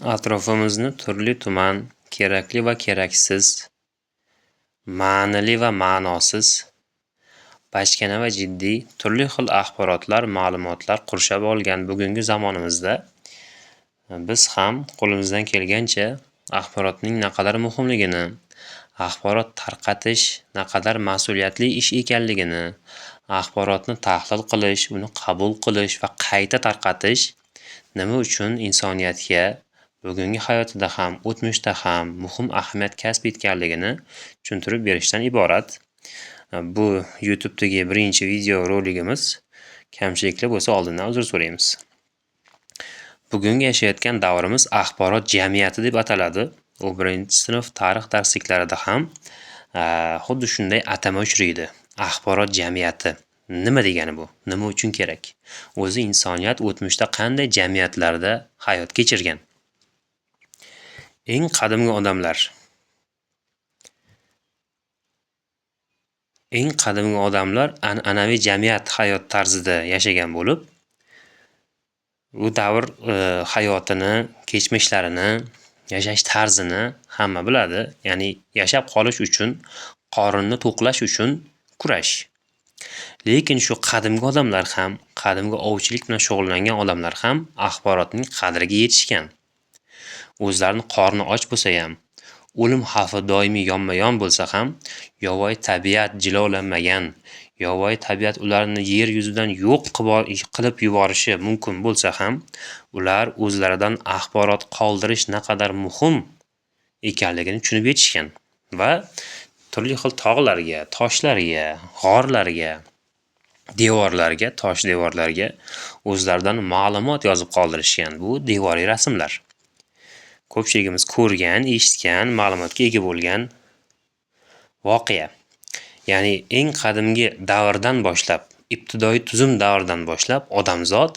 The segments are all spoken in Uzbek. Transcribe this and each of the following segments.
Atrofimizni turli-tuman, kerakli va keraksiz, ma'nili va ma'nosiz, bachkana va jiddiy, turli xil axborotlar, ma'lumotlar qurshab olgan bugungi zamonimizda biz ham qo'limizdan kelgancha axborotning naqadar muhimligini, axborot tarqatish naqadar mas'uliyatli ish ekanligini, axborotni tahlil qilish, uni qabul qilish va qayta tarqatish nima uchun insoniyatga bugungi hayotida ham, o'tmishda ham muhim ahamiyat kasb etganligini tushuntirib berishdan iborat. Bu YouTube'dagi birinchi video roligimiz. Kamchiliklar bo'lsa oldindan uzr so'raymiz. Bugungi yashayotgan davrimiz axborot jamiyati deb ataladi. U 1-sinf tarix darsliklarida ham xuddi shunday atama uchraydi. Axborot jamiyati. Nima degani bu? Nima uchun kerak? O'zi insoniyat o'tmishda qanday jamiyatlarda hayot kechirgan? Eng qadimgi odamlar an'anaviy jamiyat hayot tarzida yashagan bo'lib, u davr hayotini, kechmishlarini, yashash tarzini hamma biladi. Ya'ni yashab qolish uchun, qorinni to'qlash uchun kurash. Lekin shu qadimgi odamlar ham, qadimgi ovchilik bilan shug'ullangan odamlar ham axborotning qadriga yetishgan. O'zlarini qorni och bo'lsa ham, o'lim xavfi doimiy yonma-yon bo'lsa ham, yovvoyi tabiat jilolanmagan, yovvoyi tabiat ularni yer yuzidan yo'q qilib yuborishi mumkin bo'lsa ham, ular o'zlaridan axborot qoldirish naqadar muhim ekanligini tushunib yetishgan va turli xil tog'larga, toshlarga, g'orlarga, devorlarga, tosh devorlarga o'zlaridan ma'lumot yozib qoldirishgan. Bu devoriy rasmlar. Ko'pchiligimiz ko'rgan, eshitgan, ma'lumotga ega bo'lgan voqea. Ya'ni eng qadimgi davrdan boshlab, ibtidoiy tuzum davridan boshlab odamzod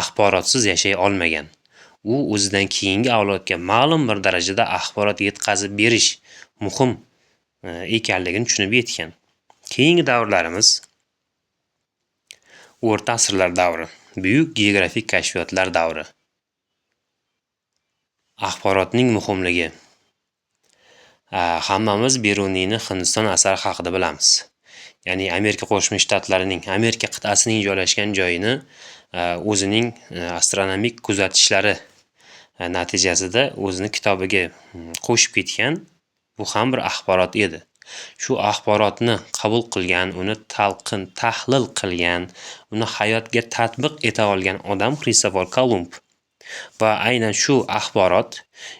axborotsiz yashay olmagan. U o'zidan keyingi avlodga ma'lum bir darajada axborot yetkazib berish muhim ekanligini tushunib yetgan. Keyingi davrlarimiz o'rta asrlar davri, buyuk geografik kashfiyotlar davri. Axborotning muhimligi. Hammamiz Beruniyni Hindiston asari haqida bilamiz. Ya'ni Amerika Qo'shma Shtatlarining, Amerika qit'asining joylashgan joyini o'zining astronomik kuzatishlari natijasida o'zini kitobiga qo'shib ketgan. Bu ham bir axborot edi. Shu axborotni qabul qilgan, uni tahlil qilgan, uni hayotga tatbiq eta olgan odam Kristofor Kolumb. Va aynan shu axborot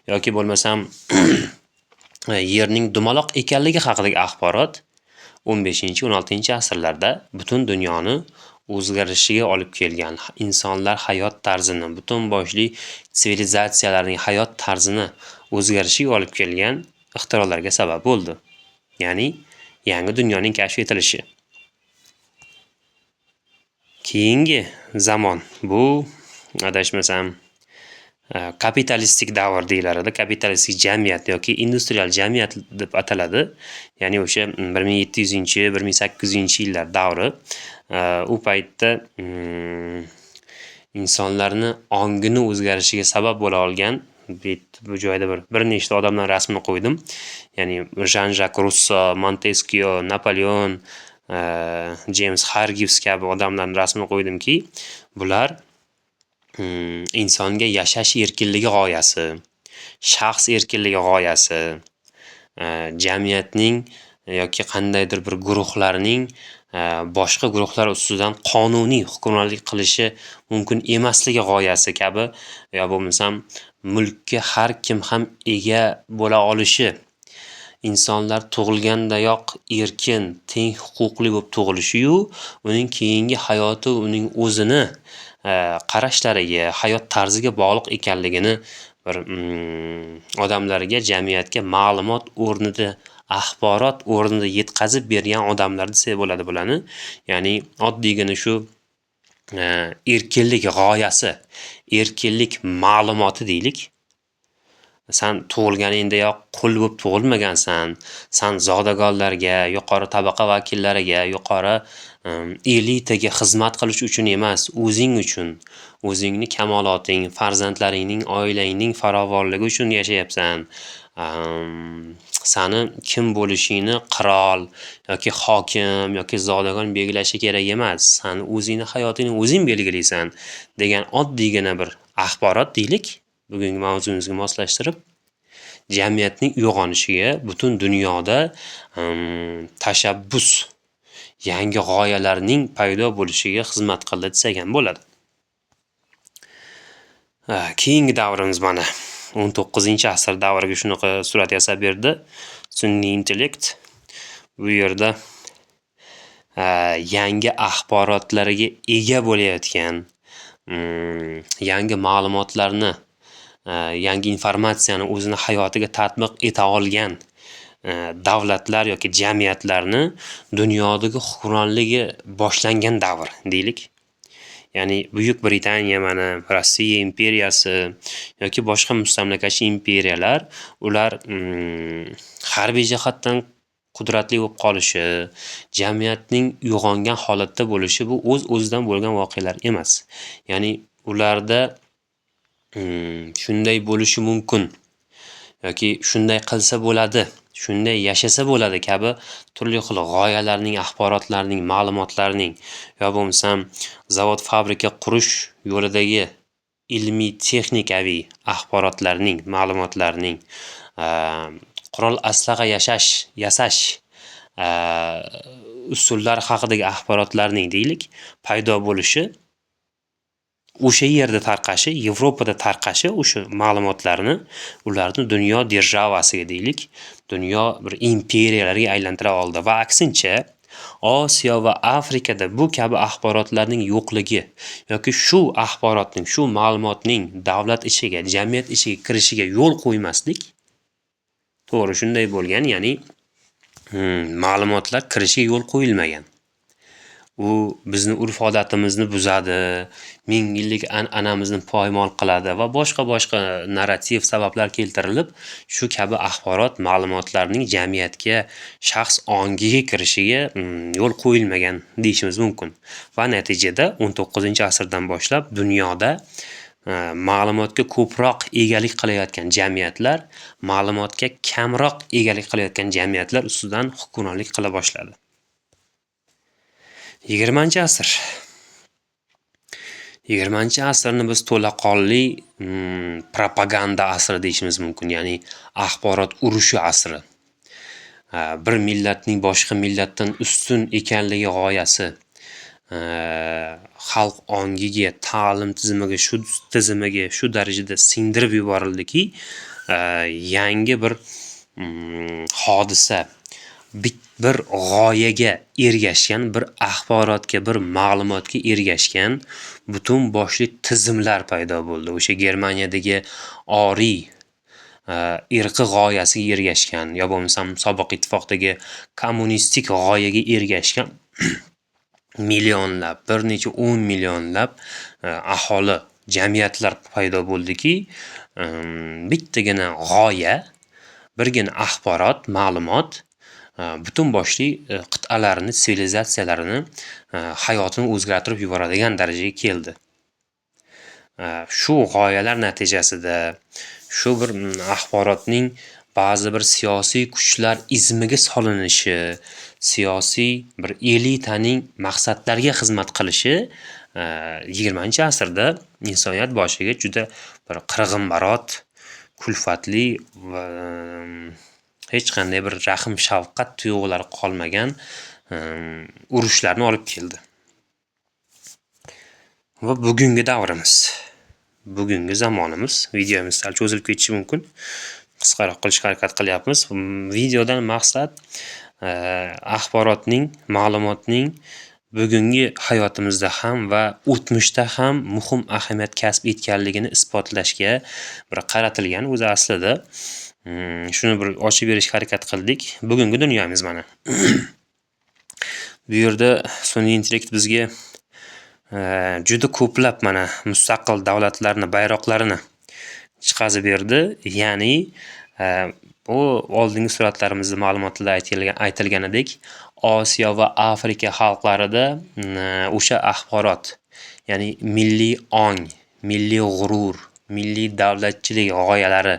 yoki bo'lmasam yerning dumaloq ekanligi haqidagi axborot 15-16-asrlarda butun dunyoni o'zgarishiga olib kelgan, insonlar hayot tarzini, butun boshli sivilizatsiyalarning hayot tarzini o'zgarishiga olib kelgan ixtirolarga sabab bo'ldi. Ya'ni yangi dunyoning kashf etilishi. Keyingi zamon bu adashmasam kapitalistik davr deyilardi. Kapitalistik jamiyat yoki industrial jamiyat deb ataladi. Ya'ni o'sha 1700-1800-yillar davri. U paytda insonlarni ongini o'zgarishiga sabab bo'la olgan bu joyda bir nechta odamlar rasmini qo'ydim. Ya'ni Jean-Jacques Rousseau, Montesquieu, Napoleon, James Hargreaves kabi odamlarning rasmini qo'ydimki, bular insonga yashash erkinligi g'oyasi, shaxs erkinligi g'oyasi, jamiyatning yoki qandaydir bir guruhlarning boshqa guruhlar ustidan qonuniy hukmronlik qilishi mumkin emasligi g'oyasi kabi, yo bo'lmasam mulkka har kim ham ega bo'la olishi, insonlar tug'ilgandayoq erkin, teng huquqli bo'lib tug'ilishi-yu, uning keyingi hayoti uning o'zini qarashlariga, hayot tarziga bog'liq ekanligini bir odamlarga, jamiyatga ma'lumot o'rnida, axborot o'rnida yetkazib bergan odamlar desa bo'ladi bularni. Ya'ni oddiygina shu erkinlik g'oyasi, erkinlik ma'lumoti deylik, San tug'ilganingdayoq qul bo'lib tug'ilmagansan. San zodagonlarga, yuqori tabaqa vakillariga, yuqori elitaga xizmat qilish uchun emas, o'zing uchun, o'zingni kamoloting, farzandlaringning, oilangning farovonligi uchun yashayapsan. Sani kim bo'lishingni qirol yoki hokim yoki zodagon belgilashi kerak emas. San o'zingni hayotingni o'zing belgilaysan degan oddiygina bir axborot deylik. Bugungi mavzumizga moslashtirib, jamiyatning uyg'onishiga, butun dunyoda tashabbus, yangi g'oyalarning paydo bo'lishiga xizmat qildi desak ham bo'ladi. Keyingi davrimiz mana 19-asr davriga shunaqa surat yasab berdi. Sun'iy intellekt bu yerda yangi axborotlarga ega bo'layotgan, yangi ma'lumotlarni, yangi informatsiyani o'zini hayotiga tatbiq eta olgan davlatlar yoki jamiyatlarni dunyodagi hukmronligi boshlangan davr deylik. Ya'ni Buyuk Britaniya mana Rossiya imperiyasi yoki boshqa mustamlakachi imperiyalar, ular harbiy jihatdan qudratli bo'lib qolishi, jamiyatning uyg'ongan holatda bo'lishi bu o'z-o'zidan bo'lgan voqealar emas. Ya'ni ularda shunday bo'lishi mumkin yoki shunday qilsa bo'ladi, shunday yashasa bo'ladi kabi turli xil g'oyalarning, axborotlarning, ma'lumotlarning yo bo'lmasam zavod fabrika qurish yo'lidagi ilmiy texnikaviy axborotlarning, ma'lumotlarning, qurol aslaha yasash usullari haqidagi axborotlarning deylik paydo bo'lishi, o'sha yerda tarqashi, Yevropada tarqashi o'sha ma'lumotlarni ularni dunyo державasiga deylik, dunyo bir imperiyalarga aylantira oldi va aksincha Osiyo va Afrikada bu kabi axborotlarning yo'qligi yoki shu axborotning, shu ma'lumotning davlat ichiga, jamiyat ichiga kirishiga yo'l qo'ymaslik, to'g'ri shunday bo'lgan, ya'ni ma'lumotlar kirishiga yo'l qo'yilmagan. U bizni urf-odatimizni buzadi, ming yillik an'anamizni poymol qiladi va boshqa narrativ sabablar keltirilib, shu kabi axborot, ma'lumotlarning jamiyatga, shaxs ongiga kirishiga yo'l qo'yilmagan deyishimiz mumkin. Va natijada 19-asrdan boshlab dunyoda ma'lumotga ko'proq egalik qilayotgan jamiyatlar, ma'lumotga kamroq egalik qilayotgan jamiyatlar ustidan hukmronlik qila boshladi. 20-asr. 20-asrni biz to'laqonli propaganda asri deyishimiz mumkin, ya'ni axborot urushi asri. Bir millatning boshqa millatdan ustun ekanligi g'oyasi xalq ongiga, ta'lim tizimiga shu darajada singdirib yuborildiki, yangi bir hodisa, bir g'oyaga ergashgan, bir axborotga, bir ma'lumotga ergashgan butun boshli tizimlar paydo bo'ldi. O'sha Germaniyadagi oriy irqi g'oyasiga ergashgan, yo bo'lmasam sobiq ittifoqdagi kommunistik g'oyaga ergashgan millionlab, bir necha 10 millionlab aholi, jamiyatlar paydo bo'ldiki, bittagina g'oya, birgina axborot, ma'lumot butun boshli qit'alarini, sivilizatsiyalarini, hayotini o'zgartirib yuboradigan darajaga keldi. Shu g'oyalar natijasida shu bir axborotning ba'zi bir siyosiy kuchlar izmiga solinishi, siyosiy bir elitaning maqsadlariga xizmat qilishi 20-asrda insoniyat boshiga juda bir qirg'inbarot, kulfatli va hech qanday bir rahm shafqat tuyg'ulari qolmagan urushlarni olib keldi. Va bugungi davrimiz, bugungi zamonimiz, videomiz sal cho'zilib ketishi mumkin. Qisqaroq qilishga harakat qilyapmiz. Videodan maqsad axborotning, ma'lumotning bugungi hayotimizda ham va o'tmishda ham muhim ahamiyat kasb etganligini isbotlashga bir qaratilgan. O'zi aslida shuni bir ochib berishga harakat qildik. Bugungi dunyomiz mana. Bu yerda sun'iy intellekt bizga juda ko'plab mana mustaqil davlatlarni bayroqlarini chiqazib berdi. Ya'ni bu oldingi suratlarimizda ma'lumotlarda aytilganidek Osiyo va Afrika xalqlarida o'sha axborot, ya'ni milliy ong, milliy g'urur, milliy davlatchilik g'oyalari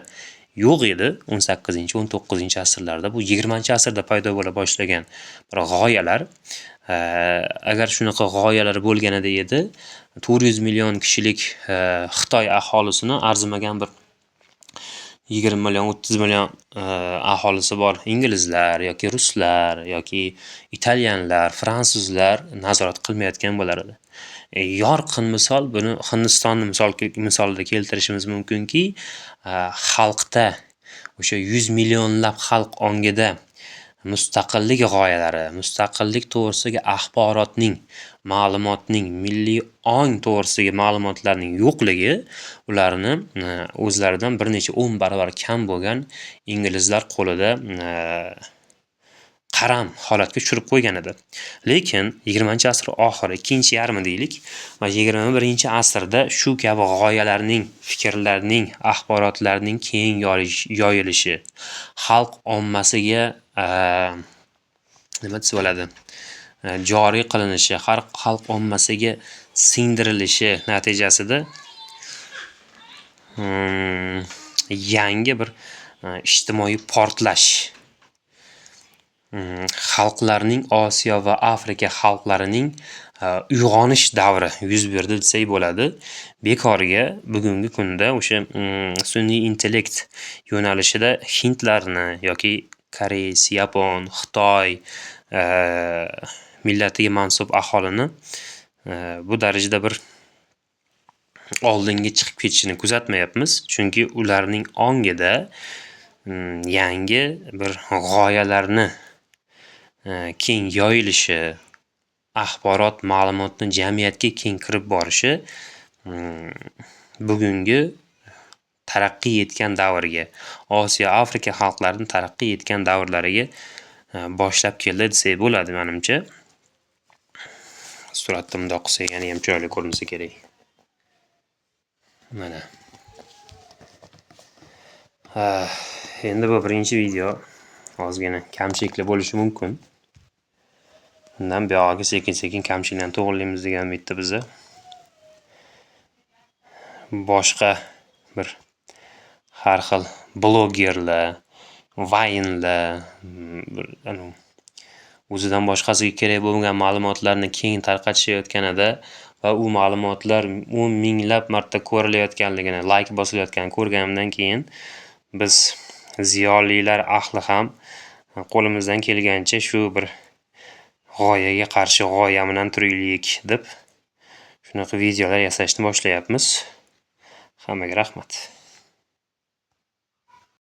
yo'q edi 18-19-asrlarda. Bu 20-asrda paydo bo'la boshlagan bir g'oyalar. Agar shunaqa g'oyalar bo'lganida edi, 400 million kishilik Xitoy aholisini arzimagan bir 20 million, 30 million aholisi bor inglizlar yoki ruslar yoki italyanlar, fransuzlar nazorat qilmayotgan bo'lar edi. Yorqin misol buni Hindistonni misolida keltirishimiz mumkinki, xalqda o'sha 100 millionlab xalq ongida mustaqillik g'oyalari, mustaqillik to'g'risidagi axborotning, ma'lumotning, milliy ong to'g'risidagi ma'lumotlarning yo'qligi ularni o'zlaridan bir necha 10 barobar kam bo'lgan inglizlar qo'lida qaram holatga tushirib qo'ygan edi. Lekin 20-asr oxiri, ikkinchi yarmi deylik va 21-asrda shu kabi g'oyalarning, fikrlarning, axborotlarning keng yoyilishi, xalq ommasiga nima desa bo'ladi? Joriy qilinishi, xalq ommasiga singdirilishi natijasida yangi bir ijtimoiy portlash, xalqlarning, Osiyo va Afrika xalqlarining uyg'onish davri yuz berdi desak bo'ladi. Bekorga bugungi kunda o'sha sun'iy intellekt yo'nalishida hindlarni yoki koreys, yapon, xitoy millatiga mansub aholini bu darajada bir oldinga chiqib ketishini kuzatmayapmiz. Chunki ularning ongida yangi bir g'oyalarni keng yoyilishi, axborot, ma'lumotni jamiyatga keng kirib borishi bugungi taraqqiy etgan davrga, Osiyo, Afrika xalqlarining taraqqiy etgan davrlariga boshlab keldi desak bo'ladi menimcha. Suratda bundoq qilsak yana ham chiroyli ko'rinsa kerak. Mana. Endi bu birinchi video. Ozgina kamchiliklar bo'lishi mumkin. Undan buyog'iga sekin-sekin kamchiliklarni to'g'rilaymiz degan umidda biza. Boshqa bir har xil blogerlar, vaynlar, o'zidan boshqasiga kerak bo'lgan ma'lumotlarni keng tarqatishayotganida va u ma'lumotlar 10 minglab marta ko'rilayotganligini, like bosilayotganini ko'rganimdan keyin biz ziyolilar ahli ham qo'limizdan kelgancha shu bir g'oyaga qarshi g'oya bilan turaylik deb shunaqa videolar yasashni boshlayapmiz. Hammaga rahmat.